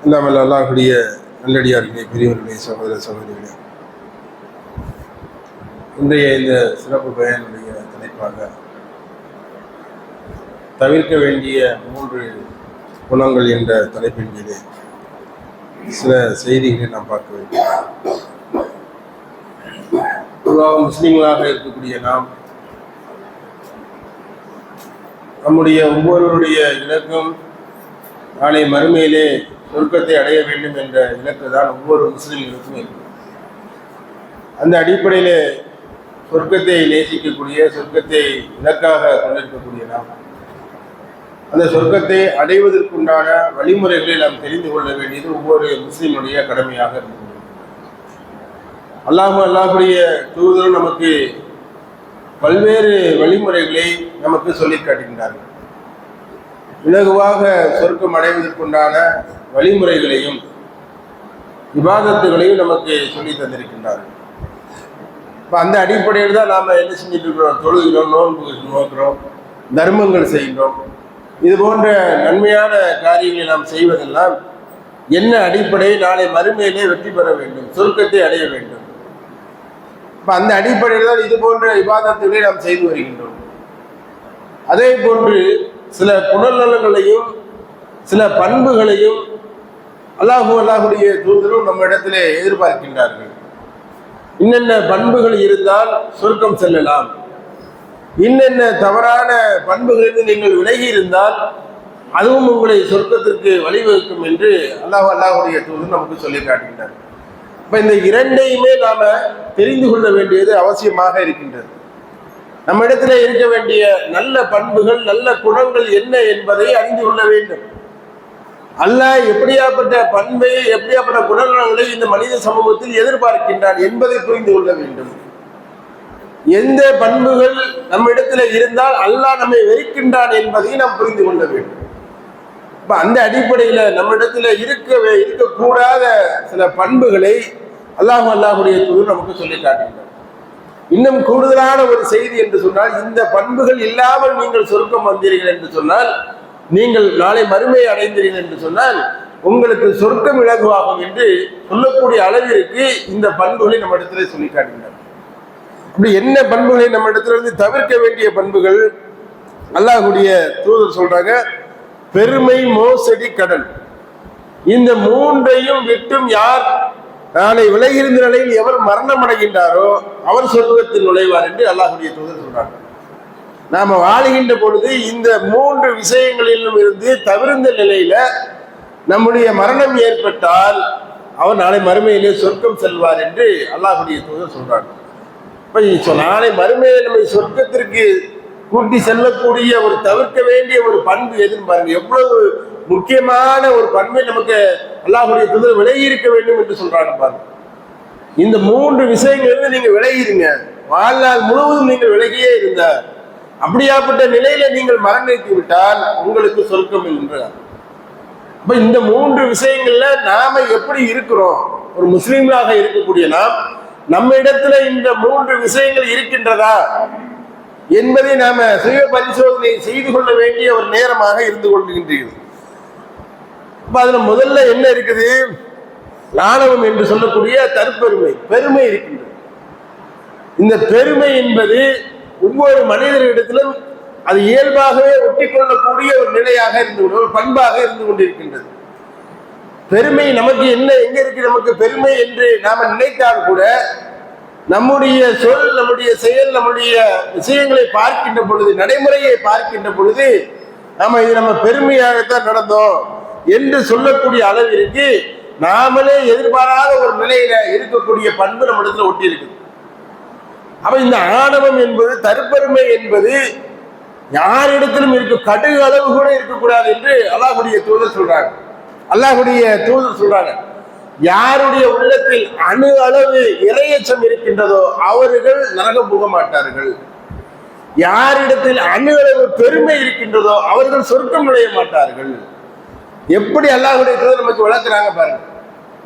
இல்லாமல் அல்லாஹுடைய நல்லடியார்களே, பெரியவர்களே, சகோதர சகோதரிகளே, இன்றைய இந்த சிறப்பு பயனுடைய தலைப்பாக தவிர்க்க வேண்டிய 3 குணங்கள் என்ற தலைப்பின் கீழே சில செய்திகளை நாம் பார்க்க வேண்டும். பொதுவாக முஸ்லீம்களாக இருக்கக்கூடிய நாம் நம்முடைய ஒவ்வொருவருடைய இலக்கும் நாளை மறுமையிலே சொர்க்கத்தை அடைய வேண்டும் என்ற இலக்கு தான் ஒவ்வொரு முஸ்லீம்களுக்கும் இருக்கும். அந்த அடிப்படையில் சொர்க்கத்தை நேசிக்கக்கூடிய, சொர்க்கத்தை இலக்காக கொண்டிருக்கக்கூடிய நாம் அந்த சொர்க்கத்தை அடைவதற்குண்டான வழிமுறைகளை நாம் தெரிந்து கொள்ள வேண்டியது ஒவ்வொரு முஸ்லீமுடைய கடமையாக இருக்கிறது. அல்லாஹுடைய தூதரும் நமக்கு பல்வேறு வழிமுறைகளை நமக்கு சொல்லி காட்டுகின்றார்கள். இலகுவாக சொர்க்கம் அடைவதற்குண்டான வழிமுறைகளையும் இபாதத்துகளையும் நமக்கு சொல்லி தந்திருக்கின்றார்கள். இப்போ அந்த அடிப்படையில் தான் நாம் என்ன செஞ்சுட்டு இருக்கிறோம்? தொழுகிறோம், நோன்பு நோக்கிறோம், தர்மங்கள் செய்கிறோம். இது போன்ற நன்மையான காரியங்களை நாம் செய்வதெல்லாம் என்ன அடிப்படை? நாளை மறுமையிலே வெற்றி பெற வேண்டும், சொர்க்கத்தை அடைய வேண்டும். இப்போ அந்த அடிப்படையில் தான் இது போன்ற இபாதத்துகளை நாம் செய்து வருகின்றோம். அதே போன்று சில குணநலங்களையும் சில பண்புகளையும் அல்லாஹுடைய தூதரும் நம்ம இடத்திலே எதிர்பார்க்கின்றார்கள். இன்னென்ன பண்புகள் இருந்தால் சொர்க்கம் செல்லலாம், இன்னென்ன தவறான பண்புகளிலிருந்து நீங்கள் விலகி இருந்தால் அதுவும் உங்களை சொர்க்கத்திற்கு வழிவகுக்கும் என்று அல்லாஹுடைய தூதர் நமக்கு சொல்லி காட்டுகின்றார். இப்போ இந்த இரண்டையுமே நாம தெரிந்து கொள்ள வேண்டியது அவசியமாக இருக்கின்றது. நம்ம இடத்துல இருக்க வேண்டிய நல்ல பண்புகள், நல்ல குணங்கள் என்ன என்பதை அறிந்து கொள்ள வேண்டும். அல்லாஹ் எப்படியாப்பட்ட பண்பை, எப்படியாப்பட்ட குணநலங்களை இந்த மனித சமூகத்தில் எதிர்பார்க்கின்றான் என்பதை புரிந்து கொள்ள வேண்டும். எந்த பண்புகள் நம்ம இடத்துல இருந்தால் அல்லாஹ் நம்மை வெறுக்கின்றான் என்பதை நாம் புரிந்து கொள்ள வேண்டும். இப்ப அந்த அடிப்படையில் நம்ம இடத்துல இருக்கக்கூடாத சில பண்புகளை அல்லாஹுடைய தூதர் நமக்கு சொல்லி காட்டுகின்றார். இன்னும் கூடுதலான ஒரு செய்தி என்று சொன்னால், இந்த பண்புகள் இல்லாமல் நீங்கள் சொர்க்கம் வந்தீர்கள் என்று சொன்னால், நீங்கள் நாளை மறுமையை அடைந்தீர்கள் என்று சொன்னால் உங்களுக்கு சொர்க்கம் இலகுவாகும் என்று சொல்லக்கூடிய அளவிற்கு இந்த பண்புகளை நம்ம இடத்துல சொல்லி காட்டுகின்றார். அப்படி என்ன பண்புகளை நம்ம இடத்துல இருந்து தவிர்க்க வேண்டிய பண்புகள்? அல்லாஹுடைய தூதர் சொல்றாங்க, பெருமை, மோசடி, கடன். இந்த 3ஐயும் விட்டும் யார் நாளை விலகியிருந்த நிலையில் எவர் மரணம் அடைகின்றாரோ அவர் சொர்க்கத்தில் நுழைவார் என்று அல்லாஹுடைய தூதர் சொல்றாங்க. நாம வாழுகின்ற பொழுது இந்த 3 விஷயங்களிலும் இருந்து தவிர்ந்த நிலையில நம்முடைய மரணம் ஏற்பட்டால் அவர் நாளை மறுமையிலே சொர்க்கம் செல்வார் என்று அல்லாஹுடைய தூதர் சொல்றாங்க. இப்ப நாளை மறுமையை நம்மை சொர்க்கத்திற்கு கூட்டி செல்லக்கூடிய ஒரு தவிர்க்க வேண்டிய ஒரு பண்பு எதுன்னு பாருங்க. எவ்வளவு முக்கியமான ஒரு பண்பை நமக்கு அல்லாஹுடைய தூதர் விலகி இருக்க வேண்டும் என்று சொல்றாங்க பாருங்க. இந்த 3 விஷயங்களிலிருந்து நீங்க விலகிருங்க, வாழ்நாள் முழுவதும் நீங்கள் விலகியே இருந்த அப்படியாப்பட்ட நிலையில நீங்கள் மரணித்து விட்டால் உங்களுக்கு சொர்க்கம் என்றார். அப்ப இந்த 3 விஷயங்கள்ல நாம எப்படி இருக்கிறோம்? ஒரு முஸ்லீம்களாக இருக்கக்கூடிய நாம் நம்ம இடத்துல இந்த 3 விஷயங்கள் இருக்கின்றதா என்பதை நாம சுய பரிசோதனை செய்து கொள்ள வேண்டிய ஒரு நேரமாக இருந்து கொள்கின்றீர்கள். அப்ப அதுல முதல்ல என்ன இருக்குது? ஆணவம் என்று சொல்லக்கூடிய தற்பெருமை, பெருமை இருக்கின்றது. இந்த பெருமை என்பது ஒவ்வொரு மனிதர்களிடத்திலும் அது இயல்பாகவே ஒட்டிக்கொள்ளக்கூடிய ஒரு நிலையாக இருந்து, ஒரு பண்பாக இருந்து கொண்டிருக்கின்றது. பெருமை நமக்கு என்ன, எங்க இருக்கு நமக்கு பெருமை என்று நாம நினைத்தால் கூட நம்முடைய சொல், நம்முடைய செயல், நம்முடைய விஷயங்களை பார்க்கின்ற பொழுது, நடைமுறையை பார்க்கின்ற பொழுது நாம இது நம்ம பெருமையாகத்தான் நடந்தோம் என்று சொல்லக்கூடிய அளவிற்கு நாமளே எதிர்பாராத ஒரு நிலையில இருக்கக்கூடிய பண்பு நம்ம இடத்துல ஒட்டி இருக்குது. அப்ப இந்த ஆணவம் என்பது, தற்பெருமை என்பது யாரிடத்திலும் இருக்க கடுகு அளவு கூட இருக்கக்கூடாது என்று அல்லாஹுடைய தூதர் சொல்றாங்க. அல்லாஹுடைய தூதர் சொல்றாங்க, யாருடைய உள்ளத்தில் அணு அளவு இறையச்சம் இருக்கின்றதோ அவர்கள் நரகம் போக மாட்டார்கள். யாரிடத்தில் அணு அளவு பெருமை இருக்கின்றதோ அவர்கள் சொர்க்கம் நுழைய மாட்டார்கள். எப்படி அல்லாஹுடைய தூதர் நமக்கு வளர்க்கிறாங்க பாருங்க.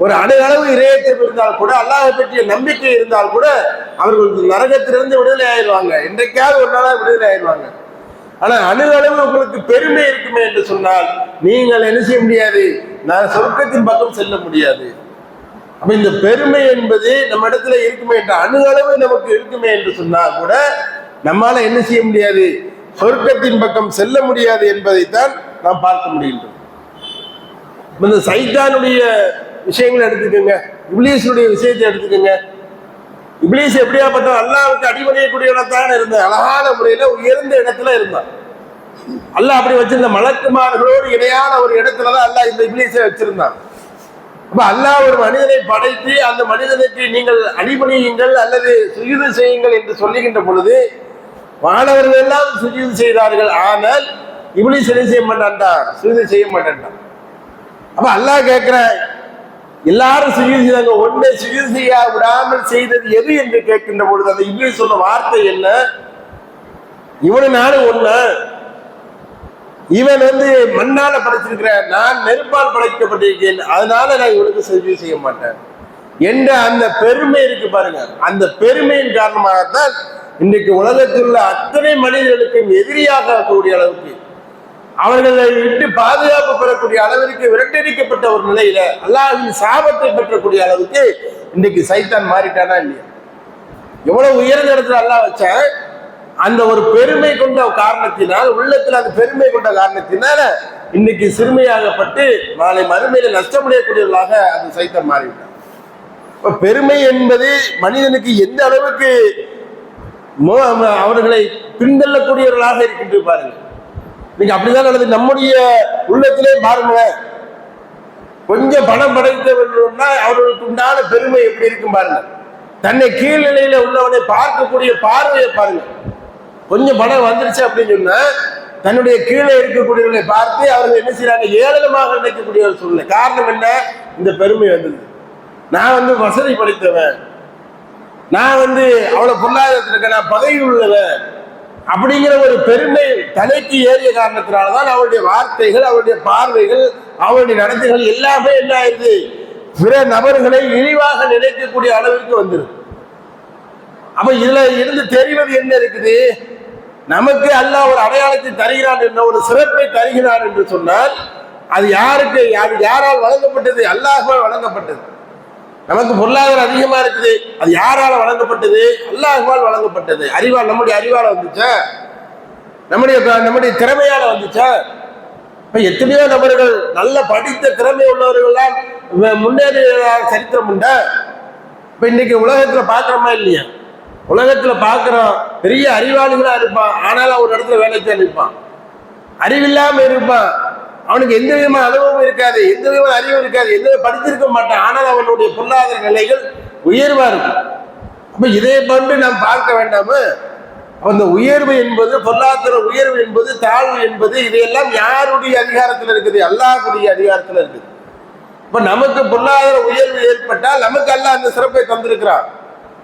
ஒரு அணு அளவு இறையச்சம் இருந்தால் கூட, அல்லாஹை பற்றிய நம்பிக்கை இருந்தால் கூட அவர்கள் நரகத்திலிருந்து விடுதலை ஆயிடுவாங்க. என்றைக்காவது ஒரு நாளாக விடுதலை ஆயிடுவாங்க. ஆனா அணு அளவு உங்களுக்கு பெருமை இருக்குமே என்று சொன்னால் நீங்கள் என்ன செய்ய முடியாது, நான் சொர்க்கத்தின் பக்கம் செல்ல முடியாது. அப்ப இந்த பெருமை என்பது நம்ம இடத்துல இருக்குமே என்ற அணுகளவு நமக்கு இருக்குமே என்று சொன்னா கூட நம்மால என்ன செய்ய முடியாது, சொர்க்கத்தின் பக்கம் செல்ல முடியாது என்பதைத்தான் நாம் பார்க்க முடிகின்றது. இந்த சைத்தானுடைய விஷயங்களை எடுத்துக்கோங்க, இப்லீஸுடைய விஷயத்தை எடுத்துக்கோங்க. இப்லீஸ் எப்படியாப்பட்ட அல்லாஹ்வுக்கு அடிபணியக்கூடியவனத்தான் இருந்தான், அழகான முறையில உயர்ந்த இடத்துல இருந்தான். அல்லாஹ் அப்படி வச்சிருந்த மலக்குமார்களோடு இணையான ஒரு இடத்துலதான் அல்லாஹ் இந்த இப்லீஸை வச்சிருந்தான். அப்ப அல்லாஹ் ஒரு மனிதனை படைத்து அந்த மனிதனுக்கு நீங்கள் அடிபணியுங்கள் அல்லது சுஜூது செய்யுங்கள் என்று சொல்லுகின்ற பொழுது மாணவர்கள் எல்லாம் சுஜூது செய்தார்கள். ஆனால் இப்லீஸ் என்ன செய்ய மாட்டான்டா, சுஜூது செய்ய மாட்டான்டான். அப்ப அல்லாஹ் கேட்கிற எல்லாரும் சுஜூது செய்தாங்க, ஒன்றை சுஜூது செய்ய விடாமல் செய்தது எது என்று கேட்கின்ற பொழுது அந்த இப்லீஸ் சொன்ன வார்த்தை என்ன, இவனு நானும் ஒண்ணு, இவன் மண்ணால படைச்சிருக்கிற, நான் நெருப்பால் படைக்கப்பட்டிருக்கேன், அதனால நான் இவனுக்கு சுஜூது செய்ய மாட்டேன் என்ற அந்த பெருமை இருக்கு பாருங்க. அந்த பெருமையின் காரணமாகத்தான் இன்றைக்கு உலகத்தில் உள்ள அத்தனை மனிதர்களுக்கும் எதிரியாக இருக்கக்கூடிய அளவுக்கு, அவர்களை விட்டு பாதுகாப்பு பெறக்கூடிய அளவிற்கு விரட்டடிக்கப்பட்ட ஒரு நிலையில அல்லாஹ்வின் சாபத்தை பெற்றக்கூடிய அளவுக்கு இன்றைக்கு சைத்தான் மாறிட்டானா இல்லையா? எவ்வளவு உயர்ந்த இடத்துல அல்லாஹ் வச்ச அந்த ஒரு பெருமை கொண்ட காரணத்தினால், உள்ளத்துல அந்த பெருமை கொண்ட காரணத்தினால இன்னைக்கு சிறுமையாகப்பட்டு நாளை மறுமையில நஷ்டமடையக்கூடியவர்களாக அந்த சைத்தான் மாறிவிட்டார். இப்ப பெருமை என்பது மனிதனுக்கு எந்த அளவுக்கு அவர்களை பின்தள்ளக்கூடியவர்களாக இருக்கின்ற பாருங்க. நீங்க அப்படிதான் நடந்து நம்முடைய உள்ளத்திலே பாருங்க, கொஞ்சம் பணம் படைத்தவர்கள்னா அவர்களுக்கு உண்டான பெருமை எப்படி இருக்கும் பாருங்க. தன்னை கீழ்நிலையில உள்ளவனை பார்க்கக்கூடிய பார்வையை பாருங்க. கொஞ்சம் பணம் வந்துருச்சு அப்படின்னு சொன்னா தன்னுடைய கீழே இருக்கக்கூடியவர்களை பார்த்து அவர்கள் என்ன செய்யறாங்க, ஏளனமாக நினைக்கக்கூடிய ஒரு சூழ்நிலை. காரணம் என்ன, இந்த பெருமை வந்தது. நான் வசதி படைத்தவன், நான் அவ்வளவு பொருளாதாரத்தில் இருக்க, நான் பதவி உள்ளவன் அப்படிங்கிற ஒரு பெருமை தலைக்கு ஏறிய காரணத்தினால்தான் அவருடைய வார்த்தைகள், அவருடைய பார்வைகள், அவருடைய நடத்தைகள் எல்லாமே என்ன ஆயிடுது, பிற நபர்களை இழிவாக நினைக்கக்கூடிய அளவிற்கு வந்துடும். அப்ப இதுல இருந்து தெரிவது என்ன இருக்குது, நமக்கு அல்லாஹ் ஒரு அடையாளத்தை தருகிறான் என்ற ஒரு சிறப்பை தருகிறான் என்று சொன்னால் அது யாருக்கு, அது யாரால் வழங்கப்பட்டது, அல்லாஹ்வால் வழங்கப்பட்டது. நமக்கு பொருளாதாரம் அதிகமா இருக்குது, அது யாரால வழங்கப்பட்டது, அல்லாஹ்வால் வழங்கப்பட்டது. அறிவால், நம்முடைய அறிவால வந்துச்சா, நம்முடைய திறமையால வந்துச்சா? இப்ப எத்தனையோ நபர்கள் நல்ல படித்த திறமை உள்ளவர்கள்லாம் முன்னேறிய சரித்திரம் உண்டா? இப்ப இன்னைக்கு உலகத்துல பாக்குறோமா இல்லையா? உலகத்துல பாக்குறோம், பெரிய அறிவாளிகளா இருப்பான், ஆனாலும் ஒரு இடத்துல வேலைக்கு நிற்பான். அறிவில்லாம இருப்பான், அவனுக்கு எந்த விதமான அனுபவம் இருக்காது, எந்த விதமான அறிவு இருக்காது, எந்த படிச்சிருக்க மாட்டான், ஆனால் அவனுடைய பொருளாதார நிலைகள் உயர்வா இருக்கும். அப்ப இதை கொண்டு நாம் பார்க்க வேண்டாம, அந்த உயர்வு என்பது, பொருளாதார உயர்வு என்பது, தாழ்வு என்பது, இதையெல்லாம் யாருடைய அதிகாரத்தில் இருக்குது, அல்லாஹ்வுடைய அதிகாரத்தில் இருக்குது. இப்ப நமக்கு பொருளாதார உயர்வு ஏற்பட்டால் நமக்கு அல்லாஹ் அந்த சிறப்பை தந்திருக்கிறான்.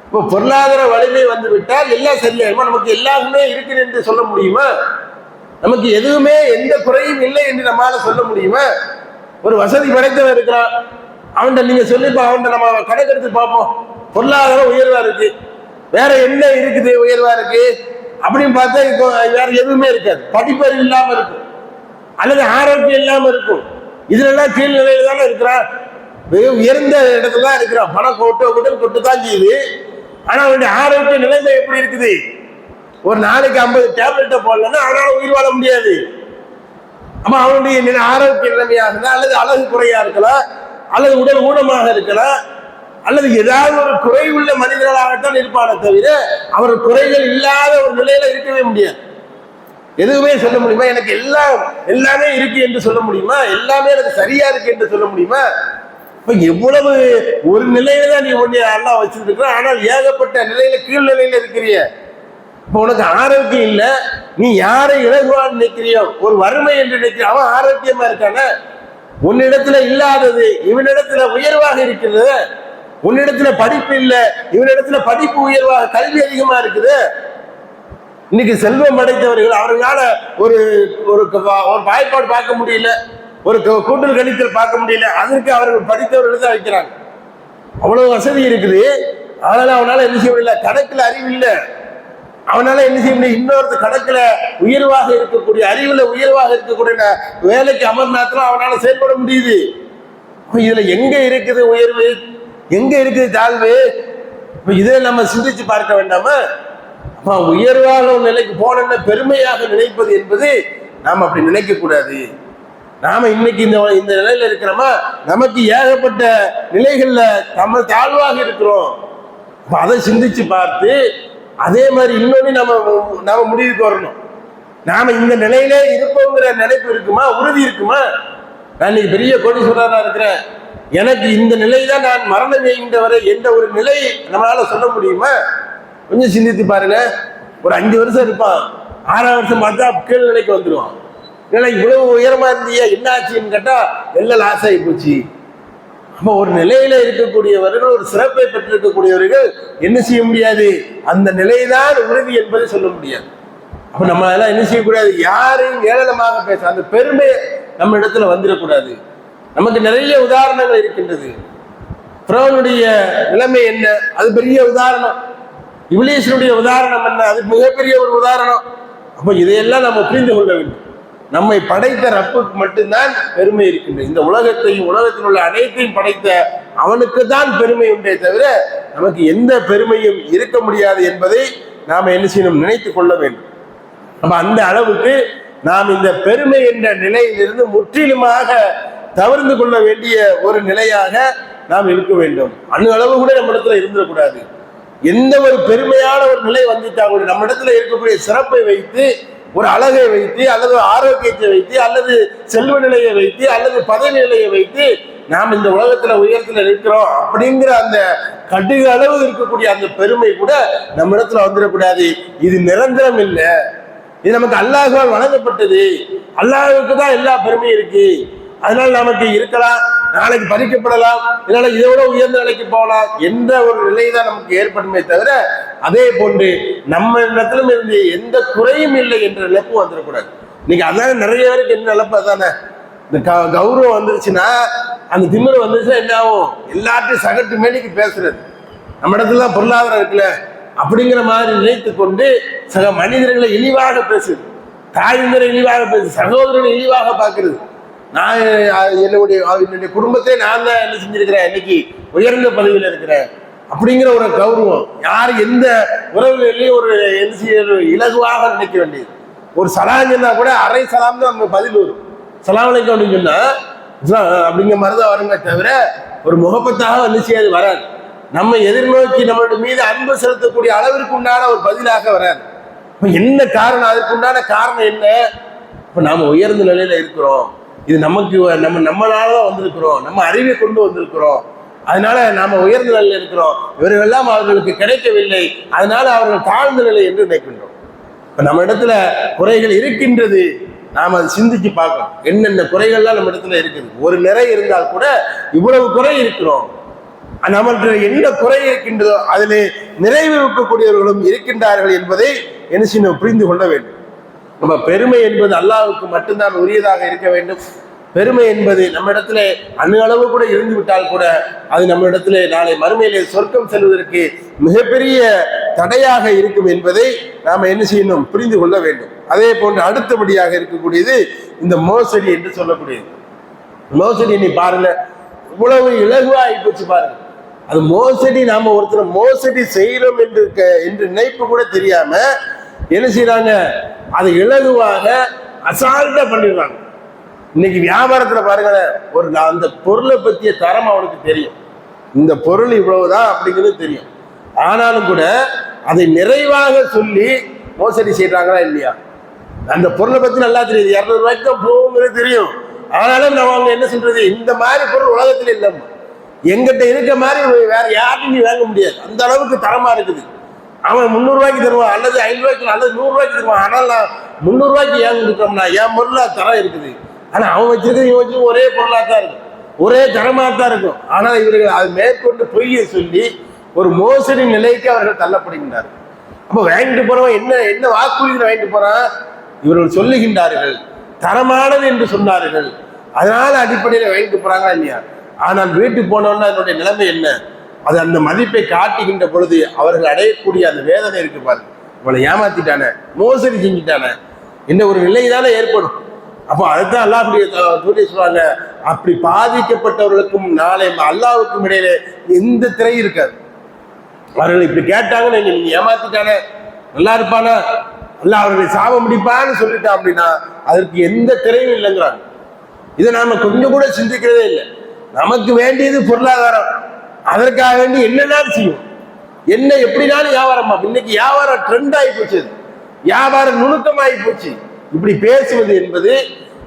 இப்போ பொருளாதார வலிமை வந்து விட்டால் எல்லாம் சரியாயிருமா? நமக்கு எல்லாருமே இருக்குது என்று சொல்ல முடியுமா? நமக்கு எதுவுமே எந்த குறையும் இல்லை என்று நம்மளால சொல்ல முடியுமா? ஒரு வசதி படைத்தவன் இருக்கிறான், அவன்கிட்ட நீங்க சொல்லிப்பா, அவன்கிட்ட நம்ம கணக்கெடுத்து பார்ப்போம், பொருளாதாரம் உயர்வா இருக்கு, வேற என்ன இருக்குது உயர்வா இருக்கு அப்படின்னு பார்த்தா இப்போ வேற எதுவுமே இருக்காது. படிப்பறிவு இல்லாம இருக்கும், அல்லது ஆரோக்கியம் இல்லாம இருக்கும். இதுலெல்லாம் கீழ்நிலையில தானே இருக்கிறான், உயர்ந்த இடத்துல தான் இருக்கிறான். பணம் கொட்டு தான் செய்யுது, ஆனா அவனுடைய ஆரோக்கிய நிலைமை எப்படி இருக்குது? ஒரு நாளைக்கு 50 டேப்லெட்டை போடலன்னா அவனால உயிர் வாழ முடியாது. அப்ப அவனுடைய ஆரோக்கிய நிலைமையாக இருந்தா, அல்லது அழகு குறையா இருக்கலாம், அல்லது உடல் ஊனமாக இருக்கலாம், அல்லது ஏதாவது ஒரு குறை உள்ள மனிதர்களாகத்தான் இருப்பானே தவிர அவர் குறைகள் இல்லாத ஒரு நிலையில இருக்கவே முடியாது. எதுவுமே சொல்ல முடியுமா? எனக்கு எல்லாமே இருக்கு என்று சொல்ல முடியுமா? எல்லாமே எனக்கு சரியா இருக்கு என்று சொல்ல முடியுமா? இப்ப எவ்வளவு ஒரு நிலையில தான் நீ ஒண்ணு எல்லாம் வச்சிருக்க, ஆனால் ஏகப்பட்ட நிலையில கீழ்நிலையில இருக்கிறிய. இப்ப உனக்கு ஆரோக்கியம் இல்ல, நீ யாரை இலகுவான்னு நினைக்கிறியோ, ஒரு வறுமை என்று நினைக்கிற, அவன் ஆரோக்கியமா இருக்கான. உன்னிடத்துல இல்லாதது இவனிடத்துல உயர்வாக இருக்கிறது, உன்னிடத்துல படிப்பு இல்ல இவனிடத்துல படிப்பு உயர்வாக, கல்வி அதிகமா இருக்குது. இன்னைக்கு செல்வம் அடைத்தவர்கள் அவர்களால ஒரு ஒரு வாய்ப்பாடு பார்க்க முடியல, ஒரு கூட்டல் கணித்தல் பார்க்க முடியல, அதற்கு அவர்கள் படித்தவர்கள் தான் வைக்கிறாங்க. அவ்வளவு வசதி இருக்குது, அதனால அவனால என்ன செய்ய முடியல, கணக்குல அறிவு இல்லை, அவனால என்ன செய்ய முடியும், இன்னொரு கணக்குல உயர்வாக இருக்கக்கூடிய, அறிவுல உயர்வாக இருக்கக்கூடிய வேலைக்கு அமர்நாத்திரம் அவனால செயல்பட முடியுது. இதுல எங்க இருக்குது உயர்வு, எங்க இருக்குது தாழ்வு? இதை நம்ம சிந்திச்சு பார்க்க வேண்டாமா? உயர்வான ஒரு நிலைக்கு போன பெருமையாக நினைப்பது என்பது நாம் அப்படி நினைக்க கூடாது. நாம இன்னைக்கு இந்த நிலையில இருக்கிறோமா, நமக்கு ஏகப்பட்ட நிலைகள்ல நம்ம தாழ்வாக இருக்கிறோம். அதை சிந்திச்சு பார்த்து அதே மாதிரி இன்னொன்னு நாம முடிவுக்கு வரணும். நாம இந்த நிலையில இருப்போங்கிற நினைப்பு இருக்குமா, உறுதி இருக்குமா? நான் இன்னைக்கு பெரிய கோடீஸ்வரரா இருக்கிறேன், எனக்கு இந்த நிலை தான் நான் மரணம் செய்கின்ற வரை என்ற ஒரு நிலை நம்மளால சொல்ல முடியுமா? கொஞ்சம் சிந்தித்து பாருங்க. ஒரு 5 வருஷம் இருப்பான், 6ஆம் வருஷம் பார்த்தா கீழ் நிலைக்கு வந்துடுவான். இல்லை இவ்வளவு உயரமா இருந்தியா, என்ன ஆச்சுன்னு கேட்டா எல்லாம் லாஸ் ஆகி போச்சு. அப்போ ஒரு நிலையில இருக்கக்கூடியவர்கள், ஒரு சிறப்பை பெற்றிருக்கக்கூடியவர்கள் என்ன செய்ய முடியாது, அந்த நிலைதான் உறுதி என்பதை சொல்ல முடியாது. அப்ப நம்ம அதெல்லாம் என்ன செய்யக்கூடாது, யாரையும் ஏளனமாக பேச, அந்த பெருமை நம்ம இடத்துல வந்துடக்கூடாது. நமக்கு நிறைய உதாரணங்கள் இருக்கின்றது. பிறவனுடைய நிலைமை என்ன, அது பெரிய உதாரணம். இப்லீஸினுடைய உதாரணம் என்ன, அது மிகப்பெரிய ஒரு உதாரணம். அப்ப இதையெல்லாம் நம்ம புரிந்து கொள்ள வேண்டும். நம்மை படைத்த ரப்புக்கு மட்டும்தான் பெருமை இருக்கின்றது. இந்த உலகத்தையும் உலகத்தில் உள்ள அனைத்தையும் படைத்த அவனுக்கு தான் பெருமை உண்டே தவிர நமக்கு எந்த பெருமையும் இருக்க முடியாது என்பதை நாம் என்ன செய்யணும், நினைத்து கொள்ள வேண்டும். நம்ம அந்த அளவுக்கு நாம் இந்த பெருமை என்ற நிலையிலிருந்து முற்றிலுமாக தவிர்த்து கொள்ள வேண்டிய ஒரு நிலையாக நாம் இருக்க வேண்டும். அணு அளவு கூட நம்ம இடத்துல இருந்துடக்கூடாது. எந்த ஒரு பெருமையான ஒரு நிலை வந்துட்டா கூட நம்ம இடத்துல இருக்கக்கூடிய சிறப்பை வைத்து, ஒரு அழகை வைத்து, அல்லது ஆரோக்கியத்தை வைத்து, அல்லது செல்வ நிலையை வைத்து, அல்லது பதவி நிலையை வைத்து நாம் இந்த உலகத்துல உயரத்துல இருக்கிறோம் அப்படிங்கிற அந்த கடுகு அளவு இருக்கக்கூடிய அந்த பெருமை கூட நம்ம இடத்துல வந்துடக்கூடாது. இது நிரந்தரம் இல்லை, இது நமக்கு அல்லாஹ்வால் வழங்கப்பட்டது. அல்லாஹ்வுக்கு தான் எல்லா பெருமையும் இருக்கு. அதனால நமக்கு இருக்கலாம், நாளைக்கு பறிக்கப்படலாம், இதனால இதை விட உயர்ந்த நிலைக்கு போகலாம் என்ற ஒரு நிலை தான் நமக்கு ஏற்படுமே தவிர, அதே போன்று நம்ம இடத்திலும் இருந்து எந்த குறையும் இல்லை என்ற நிலைப்பு வந்துடக்கூடாது. இன்னைக்கு அதான் நிறைய பேருக்கு என்ன நிலைப்பு அதானே, இந்த கௌரவம் வந்துருச்சுன்னா, அந்த திமிரு வந்துருச்சுன்னா என்ன ஆகும், எல்லாத்தையும் சகட்டு மேனிக்கு பேசுறது. நம்ம இடத்துல பொருளாதாரம் இருக்குல்ல அப்படிங்கிற மாதிரி நினைத்து கொண்டு சக மனிதர்களை இழிவாக பேசுது, தாய்ந்தரை இழிவாக பேசுது, சகோதரனை இழிவாக பார்க்கிறது. நான் என்னுடைய குடும்பத்தை நான் தான் என்ன செஞ்சிருக்கிறேன், இன்னைக்கு உயர்ந்த பதவியில் இருக்கிறேன் அப்படிங்கிற ஒரு கௌரவம். யார் எந்த உறவுகளையும் ஒரு இலகுவாக நினைக்க வேண்டியது. ஒரு சலாம் சொன்னா கூட அரை சலாம் தான் நம்ம பதில் வரும். சலாம் அலைக்கும் அப்படின்னு சொன்னா அப்படிங்கிற மாதிரிதான் வருங்க தவிர ஒரு முகப்பத்தாக வந்து செய்யாது வராது. நம்ம எதிர்நோக்கி நம்மளுடைய மீது அன்பு செலுத்தக்கூடிய அளவிற்கு உண்டான ஒரு பதிலாக வராது. என்ன காரணம், அதுக்கு உண்டான காரணம் என்ன? இப்ப நாம உயர்ந்த நிலையில இருக்கிறோம், இது நமக்கு நம்மளாலதான் வந்திருக்கிறோம், நம்ம அறிவை கொண்டு வந்திருக்கிறோம், அதனால நாம உயர்ந்த நிலையில இருக்கிறோம். இவர்களெல்லாம் அவர்களுக்கு கிடைக்கவில்லை, அதனால அவர்கள் தாழ்ந்த நிலை என்று நினைக்கின்றோம். இப்ப நம்ம இடத்துல குறைகள் இருக்கின்றது, நாம அதை சிந்திச்சு பார்க்கணும். என்னென்ன குறைகள்லாம் நம்ம இடத்துல இருக்குது. ஒரு நிறை இருந்தால் கூட இவ்வளவு குறை இருக்கிறோம், நம்மளுக்கு என்ன குறை இருக்கின்றதோ அதில் நிறைவு வைக்கக்கூடியவர்களும் இருக்கின்றார்கள் என்பதை என்ன செய்யணும், புரிந்து கொள்ள வேண்டும். நம்ம பெருமை என்பது அல்லாஹ்வுக்கு மட்டும்தான் உரியதாக இருக்க வேண்டும். பெருமை என்பது நம்ம இடத்துல அணு அளவு கூட இருந்து விட்டால் கூட அது நம்ம இடத்துல நாளை மறுமையிலே சொர்க்கம் செல்வதற்கு மிகப்பெரிய தடையாக இருக்கும் என்பதை நாம என்ன செய்யணும், புரிந்து கொள்ள வேண்டும். அதே போன்று அடுத்தபடியாக இருக்கக்கூடியது இந்த மோசடி என்று சொல்லக்கூடியது. மோசடி நீ பாருங்க, இவ்வளவு இலகுவா ஆயிப்போச்சு பாருங்க. அது மோசடி, நாம ஒருத்தர் மோசடி செய்யறோம் என்று நினைப்பு கூட தெரியாம என்ன செய்யறாங்க, அதை இலகுவாக அசால்ட்டா பண்ணிடுறாங்க. இன்னைக்கு வியாபாரத்துல பாருங்களேன், ஒரு அந்த பொருளை பற்றிய தரம் அவனுக்கு தெரியும், இந்த பொருள் இவ்வளவுதான் அப்படிங்கிறது தெரியும். ஆனாலும் கூட அதை நிறைவாக சொல்லி மோசடி செய்யறாங்களா இல்லையா? அந்த பொருளை பத்தி நல்லா தெரியுது, 200 ரூபாய்க்கு தான் போகுங்கிறது தெரியும். ஆனாலும் நம்ம அவங்க என்ன சொல்றது, இந்த மாதிரி பொருள் உலகத்துல இல்லைம்மா, எங்கிட்ட இருக்க மாதிரி வேற யாருக்கும் நீ வாங்க முடியாது, அந்த அளவுக்கு தரமா இருக்குது. அவன் 300 ரூபாய்க்கு தருவான், அல்லது 500 ரூபாய்க்கு, அல்லது 100 ரூபாய்க்கு தருவான். ஆனால் நான் 300 ரூபாய்க்கு ஏன் கொடுக்குறோம்னா என் பொருளா தரம் இருக்குது. ஆனா அவன் வச்சிருக்கிறது இவன் வச்சு ஒரே பொருளா தான் இருக்கும், ஒரே தரமா தான் இருக்கும். ஆனால் இவர்கள் அதை மேற்கொண்டு பொய்யை சொல்லி ஒரு மோசடி நிலைக்கு அவர்கள் தள்ளப்படுகின்றார்கள். அப்போ வாங்கிட்டு போறவன் என்ன வாக்குறுதியில் வாங்கிட்டு போறான், இவர்கள் சொல்லுகின்றார்கள் தரமானது என்று சொன்னார்கள், அதனால அடிப்படையில் வாங்கிட்டு போறாங்களா இல்லையா? ஆனால் வீட்டுக்கு போனோம்னா அதனுடைய நிலைமை என்ன, அது அந்த மதிப்பை காட்டுகின்ற பொழுது அவர்கள் அடையக்கூடிய அந்த வேதனை இருக்கு பாருங்க. இவளை ஏமாத்திட்டானே, மோசடி செஞ்சுட்டானே, என்ன ஒரு நிலை தானே ஏற்படும். அப்போ அதுதான் அல்லாஹ்வுடைய தூதர் சொல்றாங்க, அப்படி பாதிக்கப்பட்டவர்களுக்கும் நாளை அல்லாஹ்வுக்கும் இடையில எந்த திரை இருக்காது. அவர்கள் இப்படி கேட்டாங்க, நீங்க ஏமாத்திட்டானே, நல்லா இருப்பானா, அல்லாஹ் அவர்களை சாபம் முடிப்பான்னு சொல்லிட்டான் அப்படின்னா அதற்கு எந்த திரையும் இல்லைங்கிறாங்க. இதை நாம கொஞ்சம் கூட சிந்திக்கிறதே இல்லை. நமக்கு வேண்டியது பொருளாதாரம், அதற்காக வேண்டி என்னெல்லாம் செய்யும், என்ன எப்படினாலும் வியாபாரமா. இன்னைக்கு வியாபாரம் ட்ரெண்ட் ஆகி போச்சு, வியாபாரம் நுணுக்கமாகி போச்சு. இப்படி பேசுவது என்பது,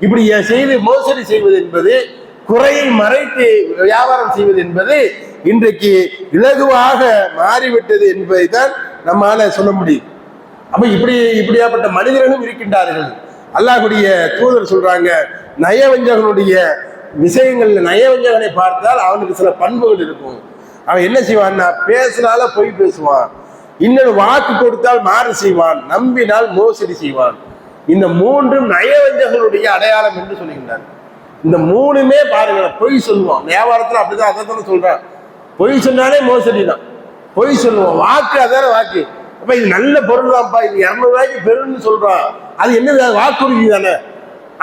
இப்படி செய்து மோசடி செய்வது என்பது, குறையை மறைத்து வியாபாரம் செய்வது என்பது இன்றைக்கு இலகுவாக மாறிவிட்டது என்பதை தான் நம்மால சொல்ல முடியும். அப்ப இப்படியாப்பட்ட மனிதர்களும் இருக்கின்றார்கள். அல்லாஹ்வுடைய தூதர் சொல்றாங்க, நயவஞ்சகனுடைய விஷயங்கள்ல நயவஞ்சகனை பார்த்தால் அவனுக்கு சில பண்புகள் இருக்கும். அவன் என்ன செய்வான்னா, பேசினால பொய் பேசுவான், இன்னொரு வாக்கு கொடுத்தால் மாறு செய்வான், நம்பினால் மோசடி செய்வான். இந்த மூன்றும் நயவஞ்சகனுடைய அடையாளம் என்று சொல்லுகின்றார். இந்த மூணுமே பாருங்க, பொய் சொல்லுவான். வியாபாரத்தில் அப்படிதான், அதை தானே சொல்றான். பொய் சொன்னாலே மோசடி தான். பொய் சொல்லுவோம், வாக்கு அதான வாக்கு. அப்ப இது நல்ல பொருள் தான்ப்பா, இது 200 ரூபாய்க்கு பெருன்னு சொல்றான், அது என்ன வாக்குறுதி தானே.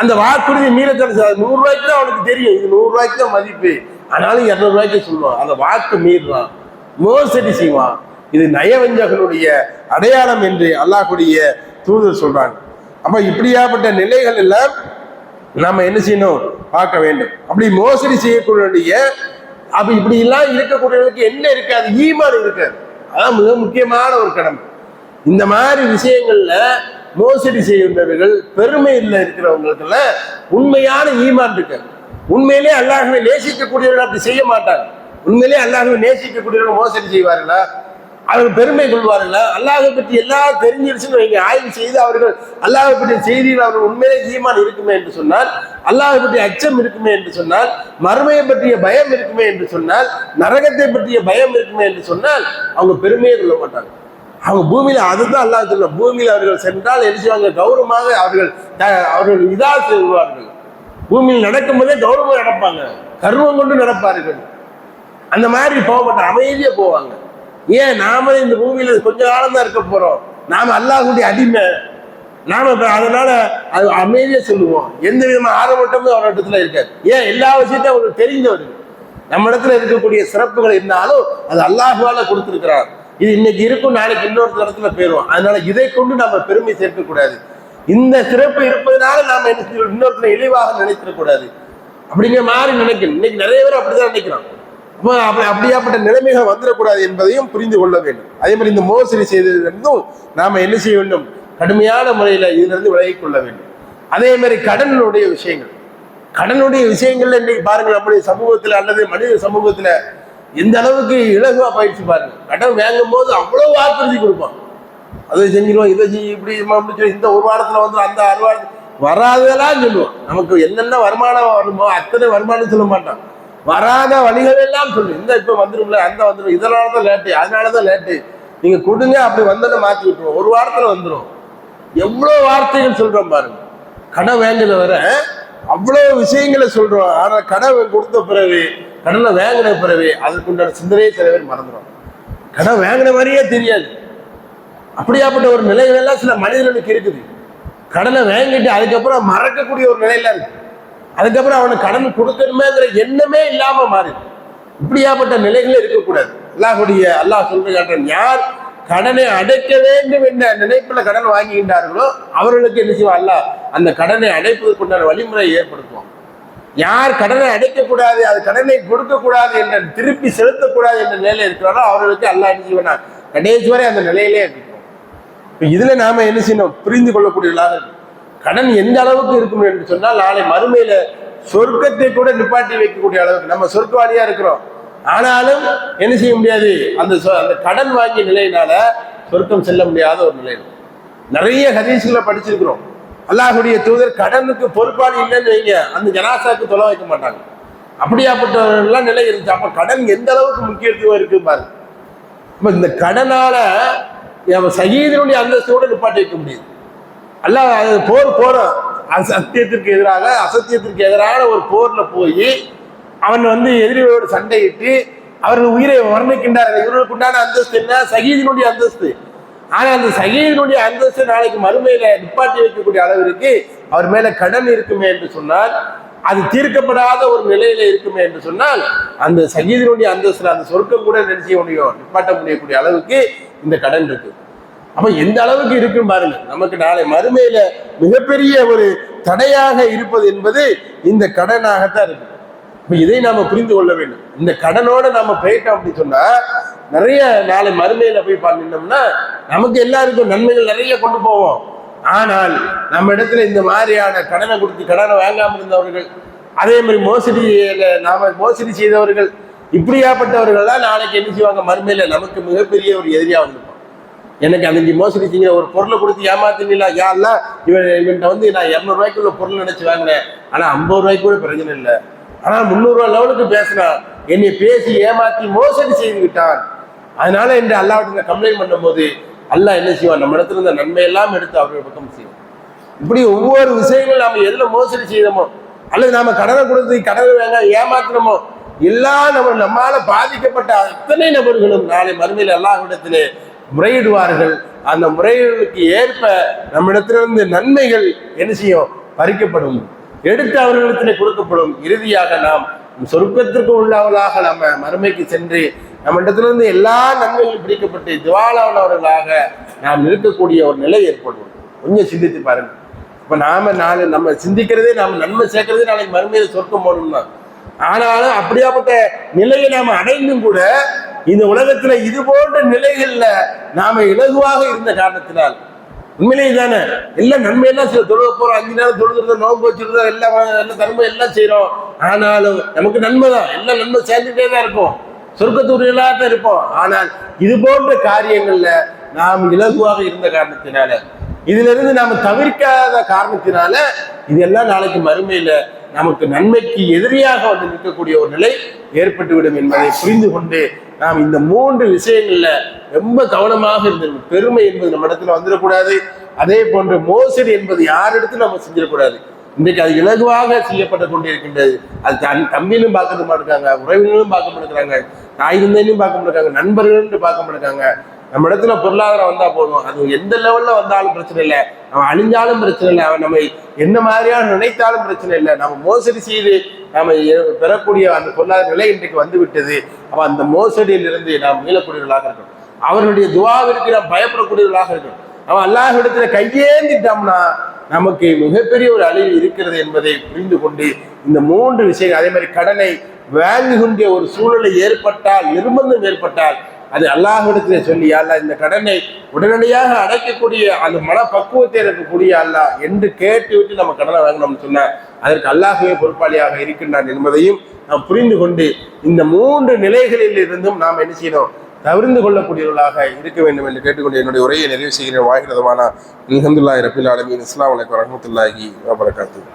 அந்த வாக்குறுதி மீறத்தான 100 ரூபாய்க்கு தான் அவனுக்கு தெரியும், இது 100 ரூபாய்க்கு தான் மதிப்பு, ஆனாலும் 200 ரூபாய்க்கு சொல்லுவான். அந்த வாக்கு மீறுறான், மோசடி செய்வான். இது நயவஞ்சகனுடைய அடையாளம் என்று அல்லாஹ்வுடைய தூதர் சொல்றாங்க. அப்ப இப்படியாப்பட்ட நிலைகள் எல்லாம் நாம என்ன செய்யணும், பார்க்க வேண்டும். அப்படி மோசடி செய்யக்கூடிய, அப்ப இப்படி எல்லாம் இருக்கக்கூடியவர்களுக்கு என்ன இருக்காது, ஈமான் இருக்காது. அதான் மிக முக்கியமான ஒரு கடமை. இந்த மாதிரி விஷயங்கள்ல மோசடி செய்கின்றவர்கள், பெருமையில் இருக்கிறவங்களுக்குள்ள உண்மையான ஈமான் இருக்கு. உண்மையிலே அல்லாஹ்வை நேசிக்கக்கூடியவர்கள் அப்படி செய்ய மாட்டாங்க. உண்மையிலே அல்லாஹ்வை நேசிக்கக்கூடியவர்கள் மோசடி செய்வார்களா, அவர்கள் பெருமை கொள்வார்களா? அல்லாஹை பற்றி எல்லாம் தெரிஞ்சிருச்சுன்னு வைங்க, ஆய்வு செய்து அவர்கள் அல்லாஹை பற்றிய செய்தியில் அவர்கள் உண்மையிலே ஈமான் இருக்குமே என்று சொன்னால், அல்லாஹை பற்றிய அச்சம் இருக்குமே என்று சொன்னால், மறுமையை பற்றிய பயம் இருக்குமே என்று சொன்னால், நரகத்தை பற்றிய பயம் இருக்குமே என்று சொன்னால், அவங்க பெருமையை கொள்ள மாட்டாங்க. அவங்க பூமியில, அதுதான் அல்லாஹ் சொல்ல, பூமியில் அவர்கள் சென்றால் என்ன செய்வாங்க, கௌரவமாக அவர்கள் இதா செய்வார்கள். பூமியில் நடக்கும் போதே கௌரவமாக நடப்பாங்க, கர்வம் கொண்டு நடப்பார்கள். அந்த மாதிரி போக மாட்டாங்க, அமைதியா போவாங்க. ஏன், நாம இந்த பூமியில கொஞ்ச காலம் தான் இருக்க போறோம், நாம அல்லாஹ்வுடைய அடிமை, நாம அதனால அது அமைதியா சொல்லுவோம். எந்த விதமான ஆரம்பட்டமும் அவரிடத்துல இருக்காது. ஏன், எல்லா விஷயத்தையும் அவங்களுக்கு தெரிஞ்சவர்கள். நம்ம இடத்துல இருக்கக்கூடிய சிறப்புகள் இருந்தாலும் அது அல்லாஹ்வால கொடுத்திருக்கிறார். இது இன்னைக்கு இருக்கும், நாளைக்கு இன்னொரு இடத்துல போயிடும். அதனால இதை கொண்டு நம்ம பெருமை சேர்க்கக்கூடாது. இந்த சிறப்பு இருப்பதனால நாம இன்னொருத்தரை இழிவாக நினைத்திடக்கூடாது அப்படிங்கிற மாதிரி நினைக்கணும். இன்னைக்கு நிறைய பேர் அப்படிதான் நினைக்கிறோம். அப்படியாப்பட்ட நிலைமைகள் வந்துடக்கூடாது என்பதையும் புரிந்து கொள்ள வேண்டும். அதே மாதிரி இந்த மோசடி செய்ததிலிருந்தும் நாம என்ன செய்ய வேண்டும், கடுமையான முறையில இதிலிருந்து விலகிக் கொள்ள வேண்டும். அதே மாதிரி கடனுடைய விஷயங்கள், கடனுடைய விஷயங்கள்ல இன்னைக்கு பாருங்க, நம்முடைய சமூகத்துல அல்லது மனித சமூகத்துல எந்த அளவுக்கு இலகுவா பயிற்சி பாருங்க. கடன் வாங்கும் போது அவ்வளவு வாக்குறுதி கொடுப்பான், அதை செஞ்சிருவோம், இதை செஞ்சு இப்படி இந்த ஒரு வாரத்துல வந்து அந்த 6 வாரத்துல வராதெல்லாம் சொல்லுவோம். நமக்கு என்னென்ன வருமானம் வருமோ அத்தனை வருமானம் சொல்ல மாட்டான், வராத வழிகள் எல்லாம் சொல்லு. இந்த இப்ப வந்துடும்ல, அந்த வந்துடும், இதனாலதான் லேட்டு, அதனாலதான் லேட்டு, நீங்க கொடுங்க, அப்படி வந்தோன்னு மாத்தி விட்டுருவோம், ஒரு வாரத்துல வந்துடும். எவ்வளவு வார்த்தைகள் சொல்றோம் பாருங்க. கடன் வேண்டியது வர அவ்வளவு விஷயங்களை சொல்றோம். ஆனா கடன் கொடுத்த பிறகு, கடனை வாங்கின பிறகு அதுக்குண்டான சிந்தனையே சில பேர் மறந்துடும். கடன் வாங்கின மாதிரியே தெரியாது. அப்படியாப்பட்ட ஒரு நிலைகள் எல்லாம் சில மனிதர்களுக்கு இருக்குது. கடனை வாங்கிட்டு அதுக்கப்புறம் மறக்கக்கூடிய ஒரு நிலையில இருக்கு. அதுக்கப்புறம் அவனுக்கு கடன் கொடுக்கணுமேங்கிற எண்ணமே இல்லாம மாறிடு. இப்படியாப்பட்ட நிலைகள் இருக்கக்கூடாது. அல்லாஹ் சொல்றான், யார் கடனை அடைக்க வேண்டும் என்ற நினைப்புல கடன் வாங்குகின்றார்களோ அவர்களுக்கு என்ன செய்வான், அல்லாஹ் அந்த கடனை அடைப்பதற்குண்டான வழிமுறையை ஏற்படுத்துவான். யார் கடனை அடைக்கக்கூடாது, அது கடனை கொடுக்க கூடாது என்ற, திருப்பி செலுத்தக்கூடாது என்ற நிலையில இருக்கிறாரோ அவர்களுக்கு அல்லாஹ் என்ன செய்வானா, கடைசி வரை அந்த நிலையிலே இருக்கும். இதுல நாம என்ன செய்யணும், புரிந்து கொள்ளக்கூடியவர்களாக இருக்கும். கடன் எந்த அளவுக்கு இருக்கும் என்று சொன்னால், நாளை மறுமையில சொர்க்கத்தை கூட நிப்பாட்டி வைக்கக்கூடிய அளவுக்கு நம்ம சொர்க்கவாதியா இருக்கிறோம். ஆனாலும் என்ன செய்ய முடியாது, அந்த கடன் வாங்கிய நிலையினால சொர்க்கம் செல்ல முடியாத ஒரு நிலை. நிறைய ஹதீஸ்களை படிச்சிருக்கிறோம். அல்லாஹ்வுடைய தூதர் கடனுக்கு பொறுப்பாளி இல்லைன்னு வைங்க, அந்த ஜனாசாக்கு தொலை வைக்க மாட்டாங்க. அப்படியாப்பட்ட நிலை இருந்துச்சு. அப்ப கடன் எந்த அளவுக்கு முக்கியத்துவம் இருக்கு பாருங்க. இப்ப இந்த கடனால சகீதனுடைய அந்தஸ்தோடு நிப்பாட்டி வைக்க முடியுது. அல்லாஹ் போறோம், சத்தியத்திற்கு எதிராக அசத்தியத்திற்கு எதிரான ஒரு போர்ல போய் அவன் எதிரிகளோடு சண்டையிட்டு அவர்கள் உயிரை வர்ணிக்கின்றார்கள். இவர்களுக்கு உண்டான அந்தஸ்து என்ன, சகீதனுடைய அந்தஸ்து. ஆனா அந்த சகீதனுடைய அந்தஸ்து நாளைக்கு மறுமையில நிப்பாட்டி வைக்கக்கூடிய அளவிற்கு அவர் மேல கடன் இருக்குமே என்று சொன்னால், அது தீர்க்கப்படாத ஒரு நிலையில இருக்குமே என்று சொன்னால், அந்த சகீதனுடைய அந்தஸ்துல அந்த சொர்க்கம் கூட நினைச்ச முடியும், நிப்பாட்ட முடியக்கூடிய அளவுக்கு இந்த கடன் இருக்கு. அப்ப எந்த அளவுக்கு இருக்குன்னு பாருங்க. நமக்கு நாளை மறுமையில மிகப்பெரிய ஒரு தடையாக இருப்பது என்பது இந்த கடனாகத்தான் இருக்கு. இப்ப இதை நாம புரிந்து கொள்ள வேண்டும். இந்த கடனோட நாம போயிட்டோம் அப்படின்னு சொன்னா, நிறைய நாளை மறுமையில போய் பண்ணினோம்னா நமக்கு எல்லாருக்கும் நன்மைகள் நிறைய கொண்டு போவோம். ஆனால் நம்ம இடத்துல இந்த மாதிரியான கடனை கொடுத்து கடனை வாங்காம இருந்தவர்கள், அதே மாதிரி மோசடி செய்தவர்கள், இப்படியாப்பட்டவர்கள் தான் நாளைக்கு என்ன செய்வாங்க, மறுமையில நமக்கு மிகப்பெரிய ஒரு எதிரியா வந்திருக்கும். எனக்கு அன்னைக்கு மோசடி செஞ்ச ஒரு பொருளை கொடுத்து ஏமாத்தினா, யாரெல்லாம் இவன்கிட்ட வந்து நான் 200 ரூபாய்க்குள்ள பொருள் நினைச்சு வாங்கினேன், ஆனா 50 ரூபாய்க்கு கூட பிரச்சனை இல்லை, ஆனா 300 ரூபாய் லெவலுக்கு பேசினான், என்னை பேசி ஏமாத்தி மோசடி செய்து விட்டான். அதனால என்று அல்லாஹ்விட்ட கம்ப்ளைண்ட் பண்ணும் போது அல்லாஹ் என்ன செய்வான், நம்ம இடத்துல இருந்த நன்மையெல்லாம் எடுத்து அவர்கள் பக்கம் செய்வோம். இப்படி ஒவ்வொரு விஷயங்கள் நாம எதுல மோசடி செய்தோமோ, அல்லது நாம கடனை கொடுத்து கடனை வேங்க ஏமாத்தினமோ, எல்லா நம்மால பாதிக்கப்பட்ட அத்தனை நபர்களும் நாளை மறுமையில் அல்லாஹ்விடத்திலே முறையிடுவார்கள். அந்த முறைகளுக்கு ஏற்ப நம்மிடத்திலிருந்து நன்மைகள் என்ன செய்யும், பறிக்கப்படும், எடுத்து அவர்களிடத்திலே கொடுக்கப்படும். இறுதியாக நாம் சொர்க்கத்திற்கு உள்ளவர்களாக நம்ம மறுமைக்கு சென்று நம்ம இடத்திலிருந்து எல்லா நன்மைகளும் பிடிக்கப்பட்டு திவாலானவர்களாக நாம் இருக்கக்கூடிய ஒரு நிலை ஏற்படும். கொஞ்சம் சிந்தித்து பாருங்க. இப்ப நம்ம சிந்திக்கிறதே, நாம நன்மை சேர்க்கிறதே நாளைக்கு மறுமையில சொர்க்கம் போகணும்னா, ஆனாலும் அப்படியாப்பட்ட நிலையை நாம அடைந்தும் கூட இந்த உலகத்துல இது போன்ற நிலைகள்ல நாம இலகுவாக இருந்த காரணத்தினால், உண்மையிலேயே தானே எல்லாம் நன்மையெல்லாம் தொழுக போறோம், 5 நேரம் தொழுகிறோம், நோன்பு வச்சுருந்தோம், எல்லாம் தர்மம் எல்லாம் செய்யறோம், ஆனாலும் நமக்கு நன்மை தான், எல்லாம் நன்மை சேர்ந்துட்டே தான் இருக்கும், சொர்க்கத்துறையிலாக தான் இருப்போம். ஆனால் இது போன்ற காரியங்கள்ல நாம் இலகுவாக இருந்த காரணத்தினால, இதுல இருந்து நாம தவிர்க்காத காரணத்தினால, இதெல்லாம் நாளைக்கு மறுமையில நமக்கு நன்மைக்கு எதிரியாக வந்து நிற்கக்கூடிய ஒரு நிலை ஏற்பட்டுவிடும் என்பதை புரிந்து கொண்டு நாம் இந்த 3 விஷயங்கள்ல ரொம்ப கவனமாக இருந்திருக்கும். பெருமை என்பது நம்ம இடத்துல வந்துடக்கூடாது. அதே போன்று மோசடி என்பது யாரிடத்துல நம்ம செஞ்சிடக்கூடாது. இன்றைக்கு அது இலகுவாக செய்யப்பட்டு கொண்டிருக்கின்றது. அது தம்பியிலும் பார்க்க மாட்டாங்க, உறவினர்களும் பார்க்க மாட்டேங்கிறாங்க, தாய் தந்தையிலும் பார்க்க மாட்டாங்க, நண்பர்களும் பார்க்க மாட்டாங்க. நம்ம இடத்துல பொருளாதாரம் வந்தா போதும், அது எந்த லெவல்ல வந்தாலும் பிரச்சனை இல்லை, அவன் அழிஞ்சாலும் பிரச்சனை இல்லை, அவன் நம்மை என்ன மாதிரியான நினைத்தாலும் பிரச்சனை இல்லை. நம்ம மோசடி செய்து நாம பெறக்கூடிய அந்த பொருளாதார நிலை இன்றைக்கு வந்து விட்டது. அப்ப அந்த மோசடியிலிருந்து நாம் மீளக்கூடியவர்களாக இருக்கணும். அவர்களுடைய துவாவிற்கு நாம் பயப்படக்கூடியவர்களாக இருக்கணும். அவன் அல்லாஹ்விடத்துல கையேந்திட்டோம்னா நமக்கு மிகப்பெரிய ஒரு அழிவு இருக்கிறது என்பதை புரிந்து கொண்டு இந்த 3 விஷயங்கள், அதே மாதிரி கடனை வாங்குகின்ற ஒரு சூழ்நிலை ஏற்பட்டால், நிர்பந்தம் ஏற்பட்டால், அது அல்லாஹ்விடத்திலே சொல்லி, அல்லாஹ் இந்த கடனை உடனடியாக அடைக்கக்கூடிய அந்த மனப்பக்குவத்தை இருக்கக்கூடிய அல்லாஹ் என்று கேட்டுவிட்டு நம்ம கடனை வாங்கணும்னு சொன்னா அதற்கு அல்லாஹ்வே பொறுப்பாளியாக இருக்கின்றான் என்பதையும் நாம் புரிந்து கொண்டு இந்த 3 நிலைகளில் இருந்தும் நாம் என்ன செய்யணும், தவிர்ந்து கொள்ளக்கூடியவர்களாக இருக்க வேண்டும் என்று கேட்டுக்கொண்டு என்னுடைய உரையை நிறைவு செய்கிறேன். வாய்கிறதமான அல்ஹம்துலில்லாஹி ரப்பில் ஆலமீன். அஸ்ஸலாமு அலைக்கும் வரஹ்மத்துல்லாஹி வபரகாத்துஹு.